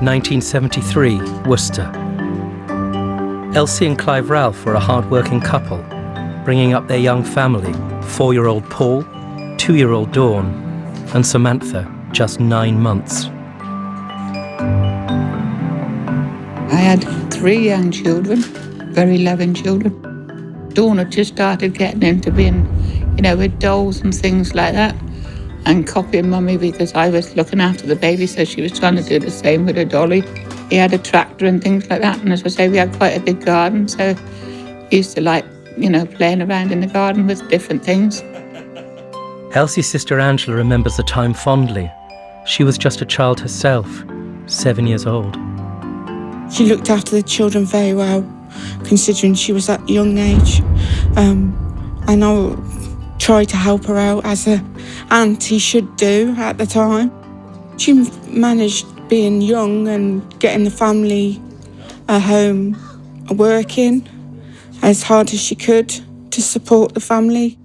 1973, Worcester. Elsie and Clive Ralph were a hard-working couple, bringing up their young family, 4-year-old Paul, 2-year-old Dawn, and Samantha, just 9 months. I had 3 young children, very loving children. Dawn had just started getting into being, with dolls and things like that, and copying Mummy because I was looking after the baby, so she was trying to do the same with her dolly. He had a tractor and things like that, and as I say, we had quite a big garden, so he used to like, playing around in the garden with different things. Elsie's sister Angela remembers the time fondly. She was just a child herself, 7 years old. She looked after the children very well, considering she was at a young age. And I tried to help her out as an auntie should do at the time. She managed being young and getting the family at home working as hard as she could to support the family.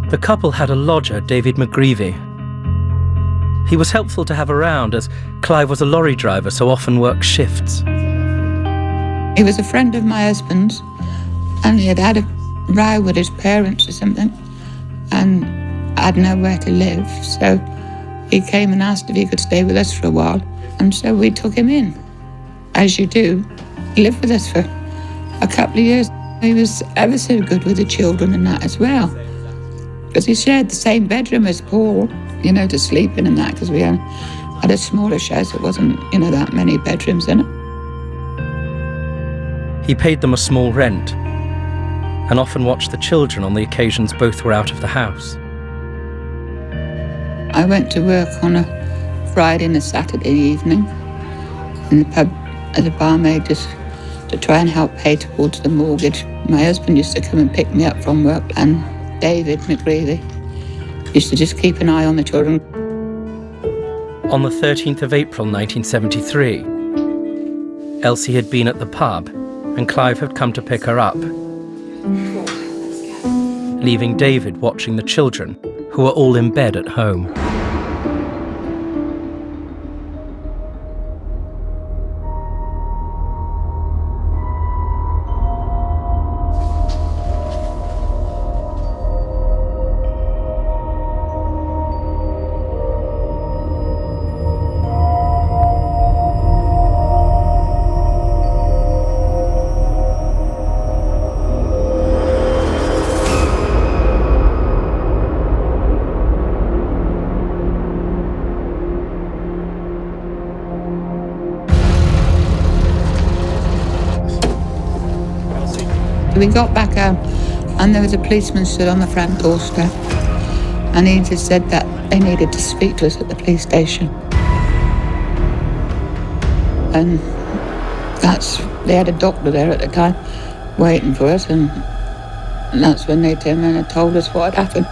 The couple had a lodger, David McGreevy. He was helpful to have around as Clive was a lorry driver, so often worked shifts. He was a friend of my husband's, and he had had a row with his parents or something and had nowhere to live, so he came and asked if he could stay with us for a while, and so we took him in. As you do, he lived with us for a couple of years. He was ever so good with the children and that as well, because he shared the same bedroom as Paul, to sleep in and that, because we had a smaller house. It wasn't, that many bedrooms in it. He paid them a small rent and often watched the children on the occasions both were out of the house. I went to work on a Friday and a Saturday evening in the pub as a barmaid, just to try and help pay towards the mortgage. My husband used to come and pick me up from work, and David McGreevy used to just keep an eye on the children. On the 13th of April 1973, Elsie had been at the pub and Clive had come to pick her up, leaving David watching the children, who were all in bed at home. We got back home and there was a policeman stood on the front doorstep, and he just said that they needed to speak to us at the police station. And they had a doctor there at the time waiting for us, and that's when they turned around and told us what had happened.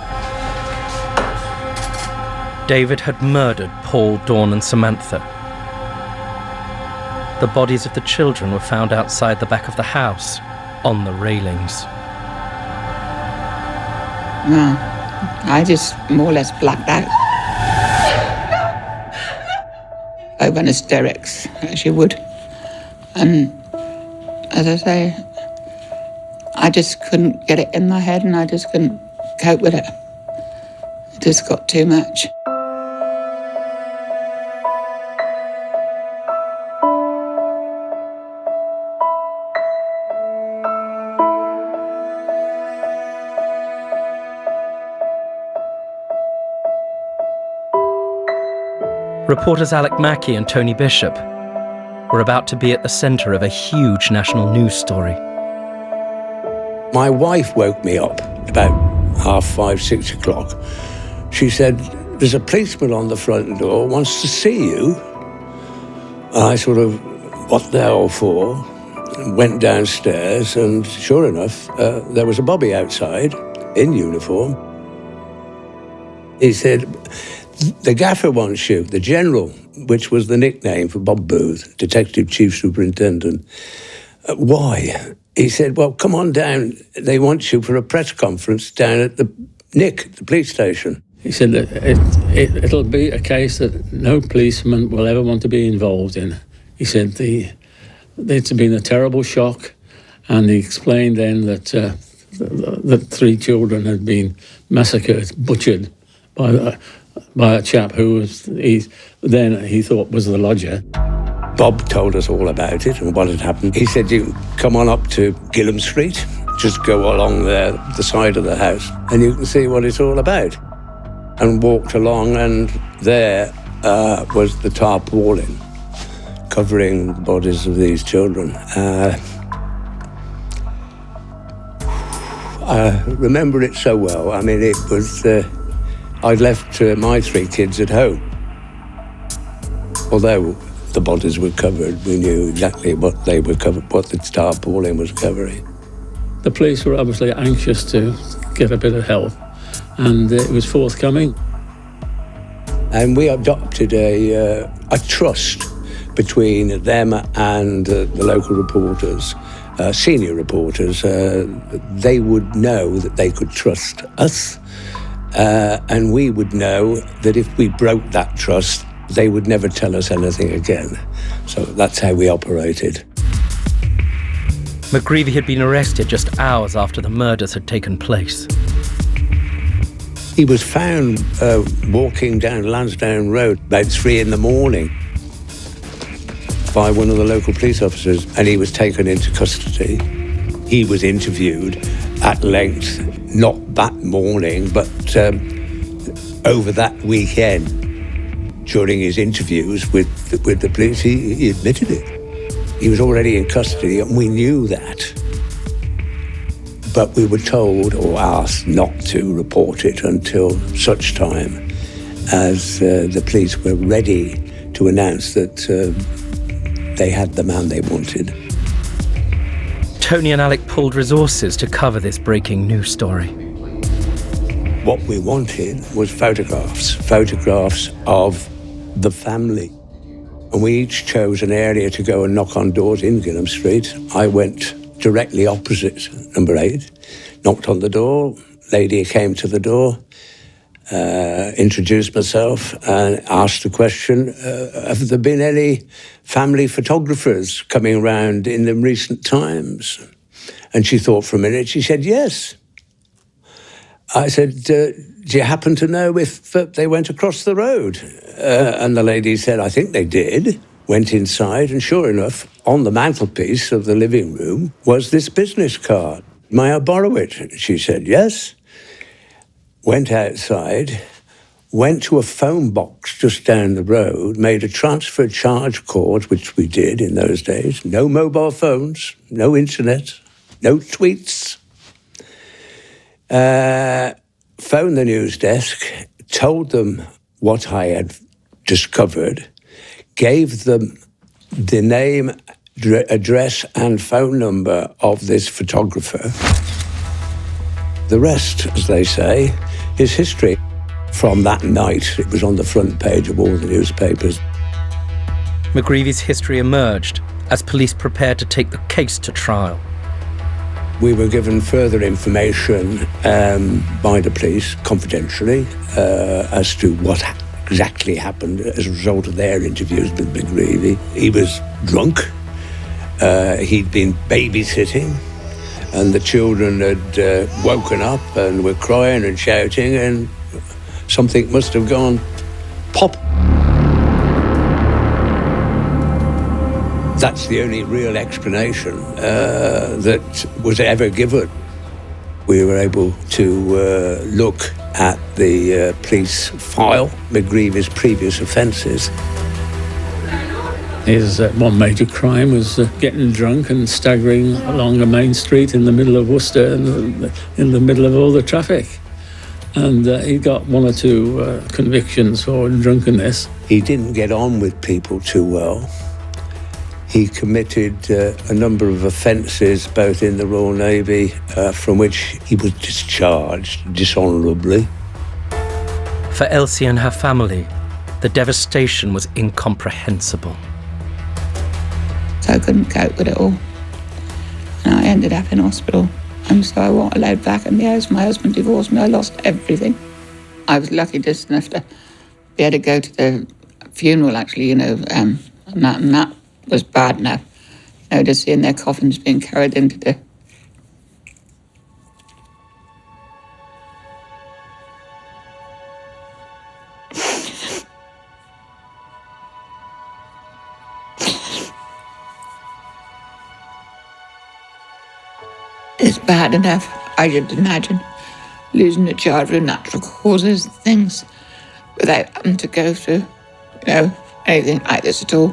David had murdered Paul, Dawn and Samantha. The bodies of the children were found outside the back of the house, on the railings. Well, I just more or less blacked out. I went hysterics, as you would. And as I say, I just couldn't get it in my head, and I just couldn't cope with it. It just got too much. Reporters Alec Mackey and Tony Bishop were about to be at the centre of a huge national news story. My wife woke me up about 5:30, 6 o'clock. She said, "There's a policeman on the front door, wants to see you." And I sort of, what the hell for? Went downstairs, and sure enough, there was a bobby outside in uniform. He said, "The gaffer wants you," the general, which was the nickname for Bob Booth, Detective Chief Superintendent. Why? He said, "Well, come on down. They want you for a press conference down at the NIC, the police station." He said that it'll be a case that no policeman will ever want to be involved in. He said it's been a terrible shock, and he explained then that the 3 children had been massacred, butchered by a chap who he thought was the lodger. Bob told us all about it and what had happened. He said, you come on up to Gilham Street, just go along there, the side of the house, and you can see what it's all about. And walked along, and there was the tarpaulin covering the bodies of these children. I remember it so well. I mean, it was... I'd left my 3 kids at home. Although the bodies were covered, we knew exactly what they were covered, what the tarpaulin was covering. The police were obviously anxious to get a bit of help, and it was forthcoming. And we adopted a trust between them and the local reporters, senior reporters. They would know that they could trust us, and we would know that if we broke that trust, they would never tell us anything again. So that's how we operated. McGreevy had been arrested just hours after the murders had taken place. He was found walking down Lansdowne Road about 3 in the morning by one of the local police officers, and he was taken into custody. He was interviewed at length, not that morning, but over that weekend. During his interviews with the police, he admitted it. He was already in custody, and we knew that. But we were told or asked not to report it until such time as the police were ready to announce that they had the man they wanted. Tony and Alec pulled resources to cover this breaking news story. What we wanted was photographs of the family. And we each chose an area to go and knock on doors in Gilham Street. I went directly opposite number 8, knocked on the door, lady came to the door, introduced myself and asked the question, have there been any family photographers coming around in the recent times? And she thought for a minute, she said, yes. I said, do you happen to know if they went across the road? And the lady said, I think they did. Went inside, and sure enough, on the mantelpiece of the living room was this business card. May I borrow it? She said, yes. Went outside, went to a phone box just down the road, made a transfer charge cord, which we did in those days. No mobile phones, no internet, no tweets. Phoned the news desk, told them what I had discovered, gave them the name, address and phone number of this photographer. The rest, as they say, is history. From that night, it was on the front page of all the newspapers. McGreevy's history emerged as police prepared to take the case to trial. We were given further information by the police, confidentially, as to what exactly happened as a result of their interviews with McGreevy. He was drunk. He'd been babysitting, and the children had woken up and were crying and shouting, and something must have gone pop. That's the only real explanation that was ever given. We were able to look at the police file, McGreevy's previous offences. His one major crime was getting drunk and staggering along a main street in the middle of Worcester, in the middle of all the traffic. And he got 1 or 2 convictions for drunkenness. He didn't get on with people too well. He committed a number of offences, both in the Royal Navy, from which he was discharged dishonourably. For Elsie and her family, the devastation was incomprehensible. So I couldn't cope with it all. And I ended up in hospital. And so I wasn't allowed back in the house. My husband divorced me. I lost everything. I was lucky just enough to be able to go to the funeral, actually, and that was bad enough. Just seeing their coffins being carried into the... It's bad enough, I should imagine, losing a child through natural causes and things without having to go through, anything like this at all.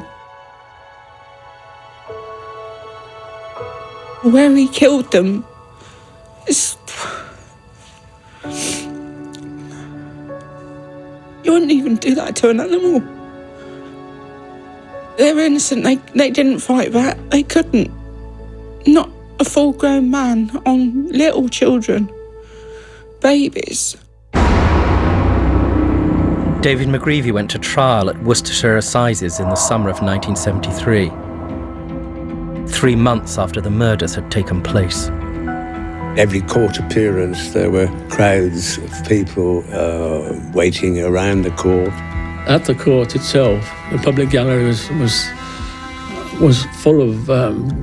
Where he killed them, you wouldn't even do that to an animal. They're innocent, they didn't fight back, they couldn't. Not a full-grown man on little children, babies. David McGreevy went to trial at Worcestershire Assizes in the summer of 1973, 3 months after the murders had taken place. Every court appearance, there were crowds of people waiting around the court. At the court itself, the public gallery was full of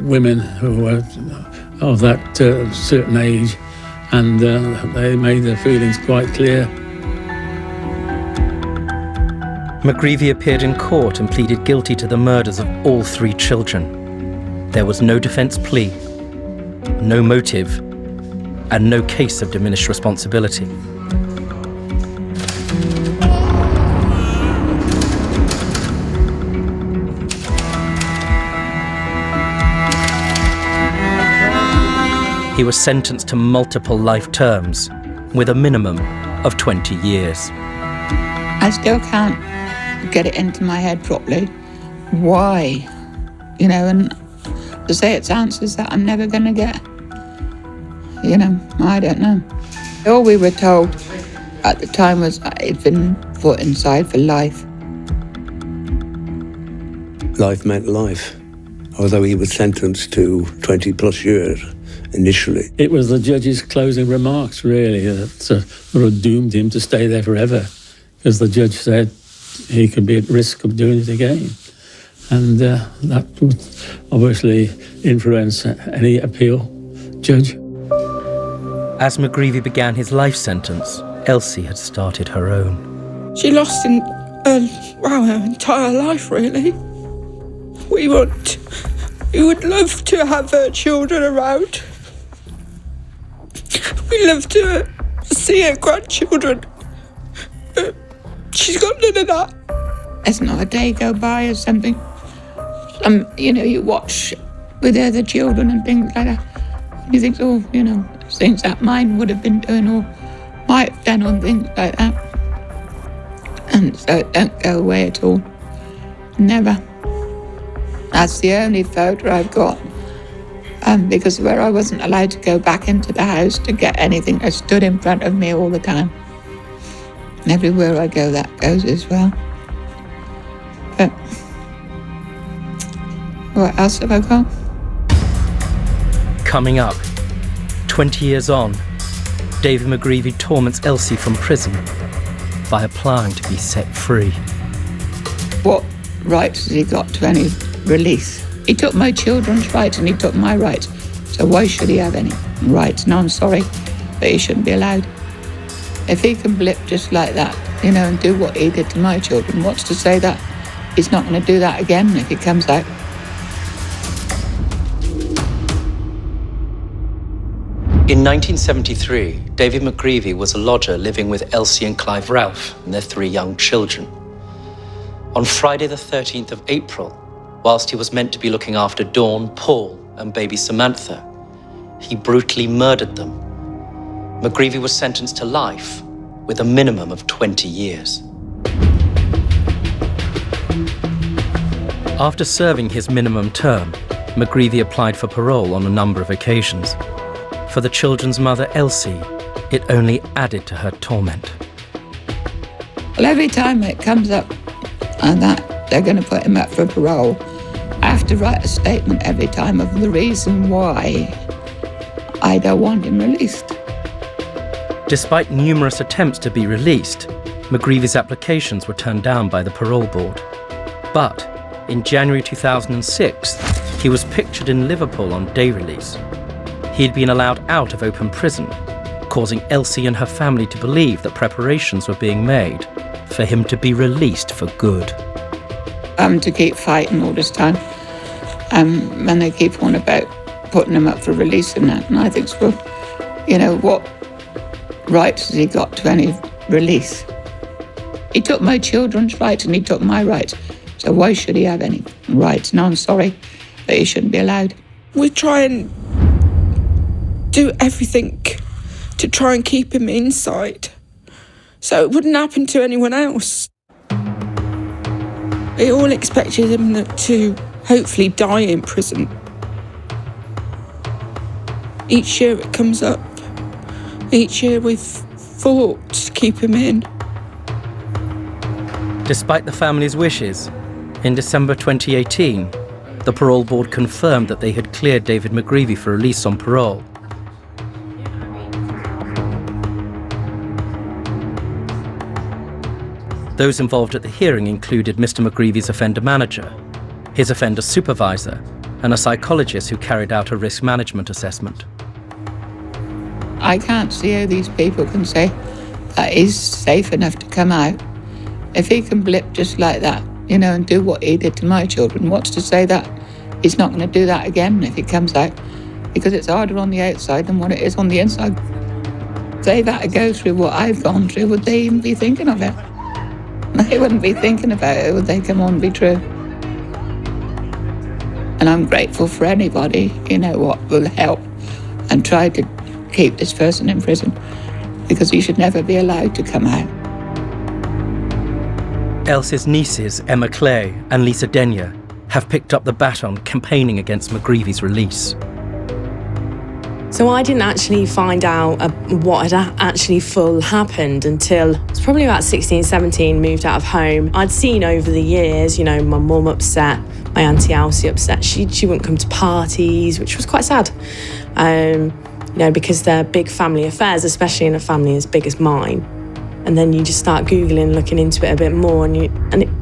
women who were of that certain age, and they made their feelings quite clear. McGreevy appeared in court and pleaded guilty to the murders of all 3 children. There was no defence plea, no motive, and no case of diminished responsibility. He was sentenced to multiple life terms with a minimum of 20 years. I still can't get it into my head properly. Why? And to say it's answers that I'm never going to get. I don't know. All we were told at the time was that he'd been put inside for life. Life meant life, although he was sentenced to 20 plus years initially. It was the judge's closing remarks, really, that sort of doomed him to stay there forever, because the judge said he could be at risk of doing it again. And that would obviously influence any appeal judge. As McGreevy began his life sentence, Elsie had started her own. She lost her entire life, really. We would love to have her children around. We love to see her grandchildren. But she's got none of that. There's not a day go by or something. You watch with the other children and things like that. You think, things that mine would have been doing or might have done on things like that. And so it don't go away at all. Never. That's the only photo I've got. Because where I wasn't allowed to go back into the house to get anything, I stood in front of me all the time. And everywhere I go, that goes as well. But what else have I got? Coming up, 20 years on, David McGreevy torments Elsie from prison by applying to be set free. What rights has he got to any release? He took my children's rights and he took my rights. So why should he have any rights? No, I'm sorry, but he shouldn't be allowed. If he can blip just like that, and do what he did to my children, what's to say that he's not going to do that again if he comes out? In 1973, David McGreevy was a lodger living with Elsie and Clive Ralph and their 3 young children. On Friday the 13th of April, whilst he was meant to be looking after Dawn, Paul, and baby Samantha, he brutally murdered them. McGreevy was sentenced to life with a minimum of 20 years. After serving his minimum term, McGreevy applied for parole on a number of occasions. For the children's mother, Elsie, it only added to her torment. Well, every time it comes up and that they're going to put him up for parole, I have to write a statement every time of the reason why I don't want him released. Despite numerous attempts to be released, McGreevy's applications were turned down by the parole board. But in January 2006, he was pictured in Liverpool on day release. He'd been allowed out of open prison, causing Elsie and her family to believe that preparations were being made for him to be released for good. To keep fighting all this time. And they keep on about putting him up for release and that. And I think, well, you know, what rights has he got to any release? He took my children's rights and he took my rights. So why should he have any rights? No, I'm sorry, but he shouldn't be allowed. We try and do everything to try and keep him inside so it wouldn't happen to anyone else. We all expected him to hopefully die in prison. Each year it comes up. Each year we've fought to keep him in. Despite the family's wishes, in December 2018, the parole board confirmed that they had cleared David McGreevy for release on parole. Those involved at the hearing included Mr. McGreevy's offender manager, his offender supervisor, and a psychologist who carried out a risk management assessment. I can't see how these people can say that he's safe enough to come out. If he can blip just like that, you know, and do what he did to my children, what's to say that he's not going to do that again if he comes out? Because it's harder on the outside than what it is on the inside. If they had to go through what I've gone through, would they even be thinking of it? They wouldn't be thinking about it, would they? Come on, be true. And I'm grateful for anybody, you know what, will help and try to keep this person in prison, because he should never be allowed to come out. Elsie's nieces, Emma Clay and Lisa Denyer, have picked up the baton campaigning against McGreevy's release. So I didn't actually find out what had actually full happened until I was probably about 16, 17, moved out of home. I'd seen over the years, you know, my mum upset, my auntie Elsie upset. She wouldn't come to parties, which was quite sad. You know, because they're big family affairs, especially in a family as big as mine. And then you just start Googling, looking into it a bit more, and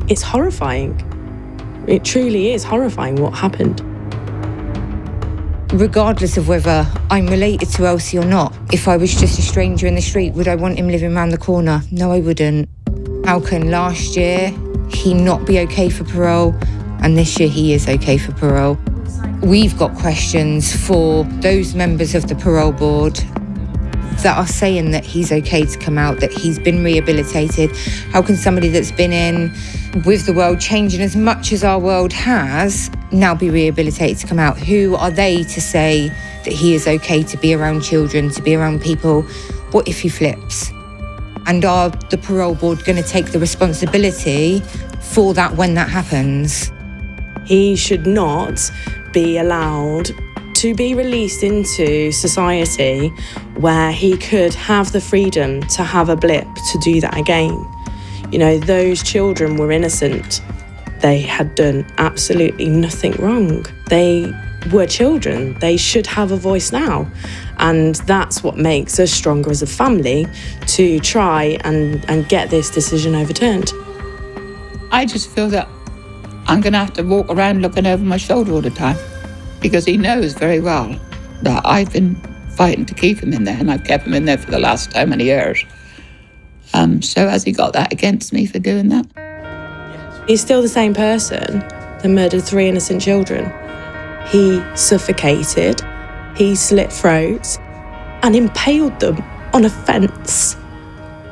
it's horrifying. It truly is horrifying what happened. Regardless of whether I'm related to Elsie or not, if I was just a stranger in the street, would I want him living around the corner? No, I wouldn't. How can last year he not be okay for parole, and this year he is okay for parole? We've got questions for those members of the parole board that are saying that he's okay to come out, that he's been rehabilitated. How can somebody that's been in with the world changing as much as our world has now be rehabilitated to come out? Who are they to say that he is okay to be around children, to be around people? What if he flips? And are the parole board going to take the responsibility for that when that happens? He should not be allowed to be released into society where he could have the freedom to have a blip to do that again. You know, those children were innocent. They had done absolutely nothing wrong. They were children. They should have a voice now. And that's what makes us stronger as a family to try and get this decision overturned. I just feel that I'm going to have to walk around looking over my shoulder all the time, because he knows very well that I've been fighting to keep him in there, and I've kept him in there for the last how many years. So has he got that against me for doing that? He's still the same person that murdered 3 innocent children. He suffocated, he slit throats, and impaled them on a fence.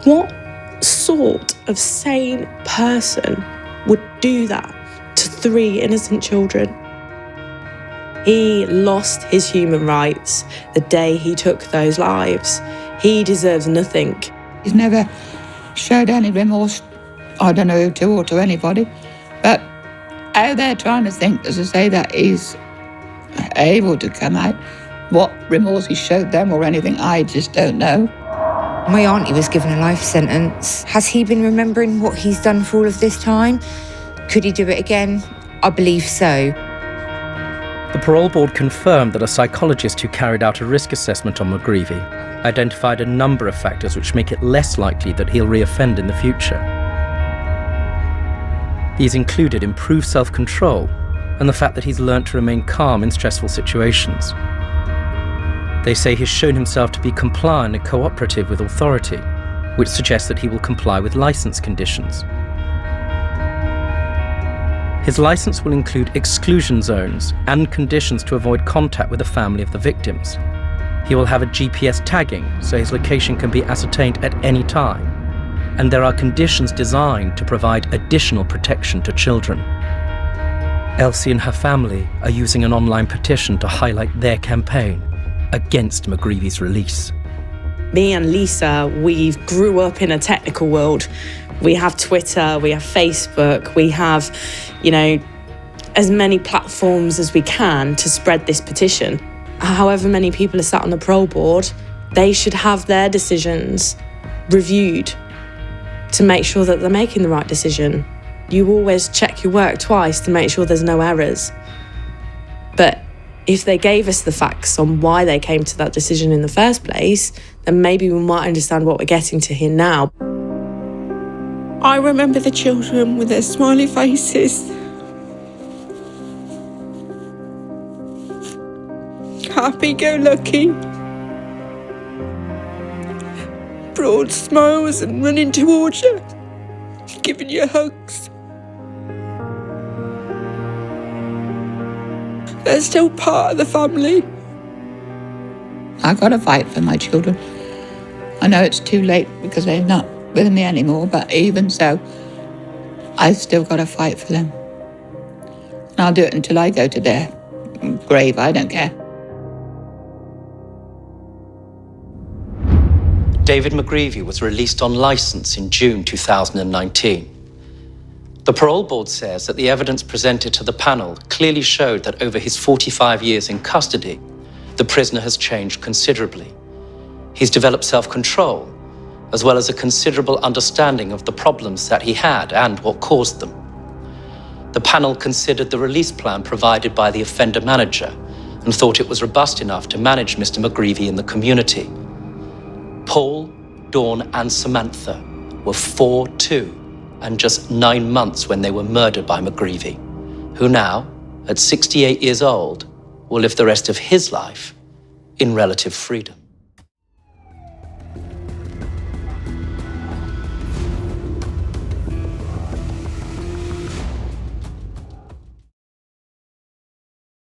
What sort of sane person would do that to 3 innocent children? He lost his human rights the day he took those lives. He deserves nothing. He's never showed any remorse, I don't know to or to anybody, but how they're trying to think, as I say, that he's able to come out, what remorse he showed them or anything, I just don't know. My auntie was given a life sentence. Has he been remembering what he's done for all of this time? Could he do it again? I believe so. The parole board confirmed that a psychologist who carried out a risk assessment on McGreevy identified a number of factors which make it less likely that he'll reoffend in the future. These included improved self-control and the fact that he's learnt to remain calm in stressful situations. They say he's shown himself to be compliant and cooperative with authority, which suggests that he will comply with licence conditions. His licence will include exclusion zones and conditions to avoid contact with the family of the victims. He will have a GPS tagging, so his location can be ascertained at any time. And there are conditions designed to provide additional protection to children. Elsie and her family are using an online petition to highlight their campaign against McGreevy's release. Me and Lisa, we grew up in a technical world. We have Twitter, we have Facebook, we have, as many platforms as we can to spread this petition. However many people are sat on the parole board, they should have their decisions reviewed to make sure that they're making the right decision. You always check your work twice to make sure there's no errors. But if they gave us the facts on why they came to that decision in the first place, then maybe we might understand what we're getting to here now. I remember the children with their smiley faces. Happy-go-lucky. Broad smiles and running towards you, giving you hugs. They're still part of the family. I got to fight for my children. I know it's too late because they're not with me anymore, but even so, I still got to fight for them. And I'll do it until I go to their grave, I don't care. David McGreevy was released on licence in June 2019. The parole board says that the evidence presented to the panel clearly showed that over his 45 years in custody, the prisoner has changed considerably. He's developed self-control, as well as a considerable understanding of the problems that he had and what caused them. The panel considered the release plan provided by the offender manager and thought it was robust enough to manage Mr. McGreevy in the community. Paul, Dawn and Samantha were 4, 2 and just 9 months when they were murdered by McGreevy, who now, at 68 years old, will live the rest of his life in relative freedom.